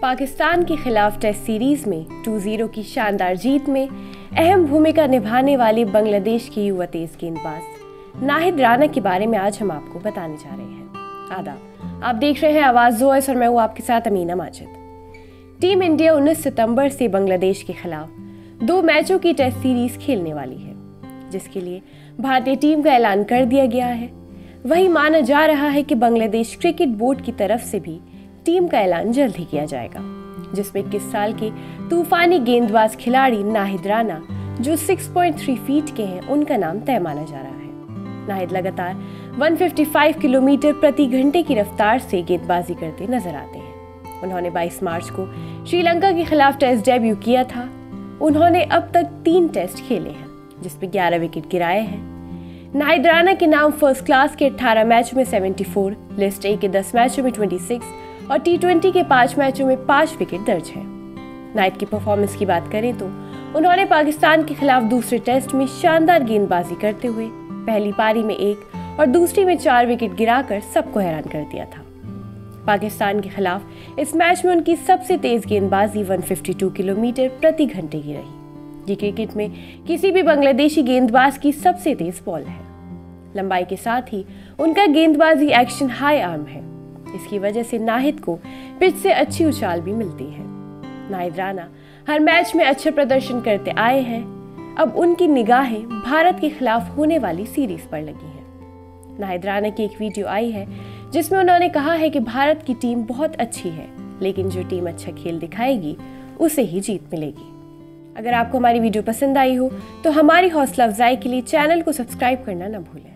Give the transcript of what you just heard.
पाकिस्तान के खिलाफ test series में 2-0 की शानदार जीत में अहम भूमिका निभाने वाले बांग्लादेश के युवा तेज गेंदबाज नाहिद राना के बारे में आज हम आपको बताने जा रहे हैं। आदाब, आप देख रहे हैं आवाज़ वॉइस और मैं हूँ आपके साथ अमीना माजिद। टीम इंडिया 19 सितंबर से बांग्लादेश के खिलाफ 2 मैचों की टेस्ट सीरीज खेलने वाली है, जिसके लिए भारतीय टीम का ऐलान कर दिया गया है। वही माना जा रहा है कि बांग्लादेश क्रिकेट बोर्ड की तरफ से भी टीम का ऐलान जल्द ही किया जाएगा, जिसमें 21 साल के तूफानी गेंदबाज खिलाड़ी नाहिद राना जो 6.3 फीट के हैं, उनका नाम तय माना जा रहा है। नाहिद लगातार 155 किलोमीटर प्रति घंटे की रफ्तार से गेंदबाजी करते नजर आते हैं। उन्होंने 22 मार्च को श्रीलंका के खिलाफ टेस्ट डेब्यू किया था। उन्होंने अब तक 3 टेस्ट खेले हैं, जिसमें 11 विकेट गिराए हैं। नाहिद राना के नाम फर्स्ट क्लास के 18 मैच में 74, लिस्ट ए के 10 मैचों में 26 और T20 के 5 मैचों में 5 विकेट दर्ज है। नाहिद की परफॉर्मेंस की बात करें तो उन्होंने पाकिस्तान के खिलाफ दूसरे टेस्ट में शानदार गेंदबाजी करते हुए पहली पारी में 1 और दूसरी में 4 विकेट गिराकर सबको हैरान कर दिया था। पाकिस्तान के खिलाफ इस मैच में उनकी सबसे तेज गेंदबाजी 152 किलोमीटर प्रति घंटे की रही। ये क्रिकेट में किसी भी बांग्लादेशी गेंदबाज की सबसे तेज बॉल है। लंबाई के साथ ही उनका गेंदबाजी एक्शन हाई आर्म है। इसकी वजह से नाहिद को पिच से अच्छी उछाल भी मिलती है। नाहिद राना हर मैच में अच्छा प्रदर्शन करते आए हैं। अब उनकी निगाहें भारत के खिलाफ होने वाली सीरीज पर लगी हैं। नाहिद राना की एक वीडियो आई है जिसमें उन्होंने कहा है कि भारत की टीम बहुत अच्छी है, लेकिन जो टीम अच्छा खेल दिखाएगी उसे ही जीत मिलेगी। अगर आपको हमारी वीडियो पसंद आई हो तो हमारी हौसला अफजाई के लिए चैनल को सब्सक्राइब करना न भूलें।